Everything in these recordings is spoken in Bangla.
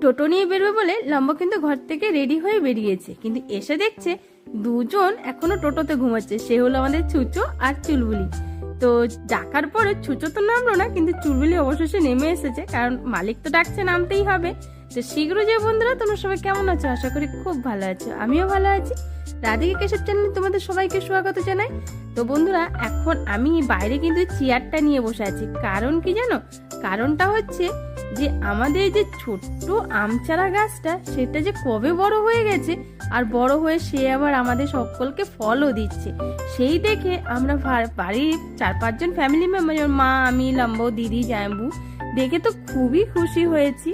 টোটো নিয়ে বেরোবে বলে লম্বা কিন্তু ঘর থেকে রেডি হয়ে বেরিয়েছে, কিন্তু এসে দেখছে দুজন এখনো টোটোতে ঘুমাচ্ছে। সে হলো আমাদের ছুচো আর চুলবুলি। তো ডাকার পরে ছুচো তো নামলো না, কিন্তু চুলবুলি অবশেষে নেমে এসেছে, কারণ মালিক তো ডাকছে, নামতেই হবে। তো শীঘ্র যে বন্ধুরা, তোমরা সবাই কেমন আছো? আশা করি খুব ভালো আছো, আমিও ভালো আছি। রাধিকা কেশব চ্যানেলে তোমাদের সবাইকে স্বাগত জানাই। তো বন্ধুরা, এখন আমি বাইরে কিন্তু চেয়ারটা নিয়ে বসে আছি। কারণ কি জানো? কারণটা হচ্ছে যে আমাদের যে ছোট্ট আম চারা গাছটা, সেটা যে কবে বড় হয়ে গেছে, আর বড় হয়ে সে আবার আমাদের সকলকে ফলও দিচ্ছে। সেই দেখে আমরা বাড়ির 4-5 জন ফ্যামিলি মেম্বার, মা, আমি, লম্বো, দিদি, জাম্বু, দেখে তো খুবই খুশি হয়েছি।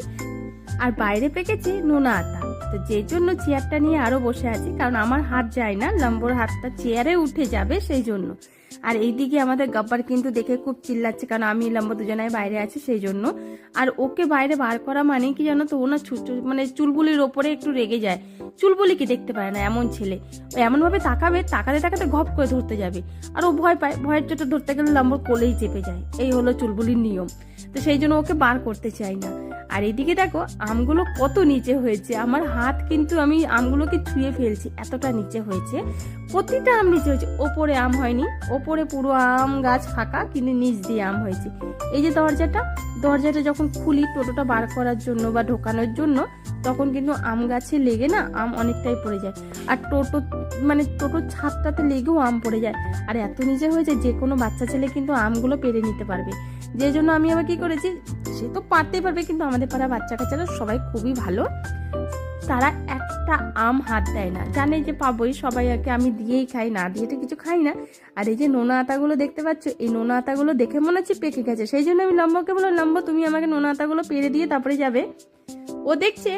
আর বাইরে পেকেছে নোনা আতা। তো যে জন্য চেয়ারটা নিয়ে আরো বসে আছি, কারণ আমার হাত যায় না, লম্বোর হাতটা চেয়ারে উঠে যাবে সেই জন্য। আর এইদিকে আমাদের গাব্বার কিন্তু দেখে খুব চিল্লাচ্ছে, কারণ আমি লম্বো দুজনায় বাইরে আছি সেই জন্য। আর ওকে বাইরে বার করা মানে কি জানো তো, ও না মানে চুলবুলির ওপরে একটু রেগে যায়। চুলবুলিকে দেখতে পারে না এমন ছেলে। ও এমন ভাবে তাকাবে, তাকাতে তাকাতে ঘপ করে ধরতে যাবে। আর ও ভয় পায়, ভয়ের চোটে ধরতে গেলে লম্বোর কোলেই চেপে যায়। এই হলো চুলবুলির নিয়ম। তো সেই জন্য ওকে বার করতে চাই না। আর এদিকে দেখো আমগুলো কত নিচে হয়েছে, আমার হাত কিন্তু আমি আমগুলোকে ছুঁয়ে ফেলছি, এতটা নিচে হয়েছে। প্রতিটা আম নিচে হয়েছে, ওপরে আম হয়নি। ওপরে পুরো আম গাছ ফাঁকা, কিন্তু নিচ দিয়ে আম হয়েছে। এই যে দরজাটা যখন খুলি টোটোটা বার করার জন্য বা ঢোকানোর জন্য, তখন কিন্তু আম গাছে লেগে না আম অনেকটাই পড়ে যায়। আর টোটোর ছাদটাতে লেগেও আম পড়ে যায়। আর এত নিচে হয়েছে, যে কোনো বাচ্চা ছেলে কিন্তু আমগুলো পেরে নিতে পারবে। যে জন্য আমি আবার কি করেছি, সে তো পারতেই পারবে, কিন্তু আমাদের পাড়া বাচ্চা কাচ্চারা সবাই খুবই ভালো, তারা একটা আম হাত দেয় না, জানে যে পাবোই, সবাইকে আমি দিয়েই খাই, না দিয়ে তো কিছু খাই না। আর এই যে নোনা আতাগুলো দেখতে পাচ্ছ, এই নোনা আতাগুলো দেখে মনে হচ্ছে পেকে গেছে। সেই জন্য আমি লম্বাকে বললাম, লম্বা তুমি আমাকে নোনা আতাগুলো পেরে দিয়ে তারপরে যাবে। ও দেখছে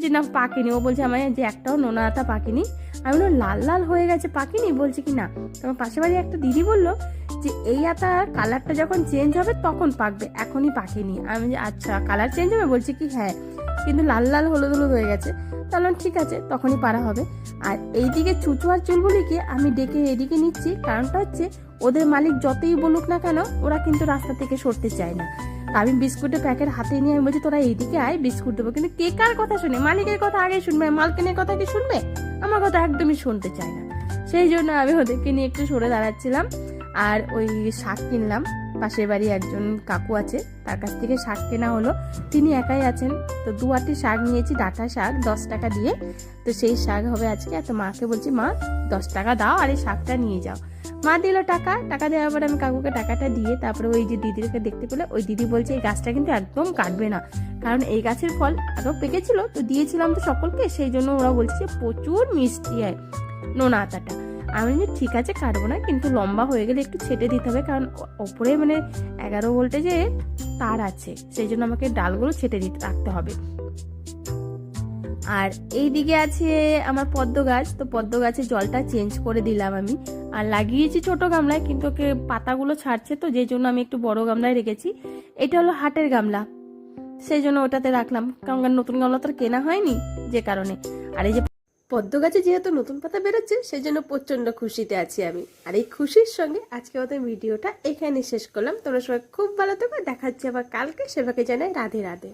যে না পাকেনি। ও বলছে আমার যে একটাও নোনা আতা পাকেনি। আমি বললাম লাল লাল হয়ে গেছে, পাকেনি? বলছে কি না। তোমার পাশে বাড়ি একটা দিদি বললো যে এই আতার কালারটা যখন চেঞ্জ হবে তখন পাকবে, এখনই পাকেনি। আমি আচ্ছা, কালার চেঞ্জ হবে? বলছে কি হ্যাঁ, কিন্তু লাল লাল হলুদ হলুদ হয়ে গেছে। তাহলে ঠিক আছে, তখনই পারা হবে। আর এইদিকে চুচু আর চুলবুলিকে আমি ডেকে এদিকে নিচ্ছি, কারণটা হচ্ছে ওদের মালিক যতই বলুক না কেন, ওরা কিন্তু রাস্তা থেকে সরতে চায় না। আমি বিস্কুটের প্যাকেট হাতে নিয়ে আমি বলছি তোরা এইদিকে আয়, বিস্কুট দেবো। কিন্তু কে কার কথা শুনে? মালিকের কথা আগে শুনবে, মালকিনের কথা কি শুনবে? আমার কথা একদমই শুনতে চায় না। সেই জন্য আমি ওদেরকে নিয়ে একটু সরে দাঁড়াচ্ছিলাম। আর ওই শাক কিনলাম, পাশের বাড়ি একজন কাকু আছে, তার কাছ থেকে শাক কেনা হলো। তিনি একাই আছেন, তো 2 আটি শাক নিয়েছি, ডাঁটা শাক 10 টাকা দিয়ে। তো সেই শাক হবে আজকে। এত মাকে বলছি, মা 10 টাকা দাও আর এই শাকটা নিয়ে যাও। মা দিল টাকা দেওয়ার পরে আমি কাকুকে টাকাটা দিয়ে তারপরে ওই যে দিদিকে দেখতে পেলে, ওই দিদি বলছে এই গাছটা কিন্তু একদম কাটবে না, কারণ এই গাছের ফল আগেও পেকেছিল, তো দিয়েছিলাম তো সকলকে, সেই জন্য ওরা বলছে যে প্রচুর মিষ্টি হয় নোনা আতাটা। আমি ঠিক আছে কাটবো না, কিন্তু লম্বা হয়ে গেলে একটু ছেটে দিতে হবে, কারণ ওপরে 11 ভোল্টেজে তার আছে, সেই জন্য আমাকে ডালগুলো ছেটে দিতে রাখতে হবে। আর এই দিকে আছে আমার পদ্ম গাছ। তো পদ্ম গাছের জলটা চেঞ্জ করে দিলাম আমি, আর লাগিয়েছি ছোট গামলায়, কিন্তু ওকে পাতাগুলো ছাড়ছে, তো যে জন্য আমি একটু বড় গামলায় রেখেছি। এটা হলো হাটের গামলা, সেই জন্য ওটাতে রাখলাম, কারণ নতুন গামলা তো কেনা হয়নি, যে কারণে। আর এই যে পদ্ম গাছে যেহেতু নতুন পাতা বেরোচ্ছে, সেই জন্য প্রচন্ড খুশিতে আছি আমি। আর এই খুশির সঙ্গে আজকে ওদের ভিডিওটা এখানে শেষ করলাম। তোমরা সবাই খুব ভালো থাকো, দেখা হচ্ছে আবার কালকে। সেভাবে জানাই রাধে রাধে।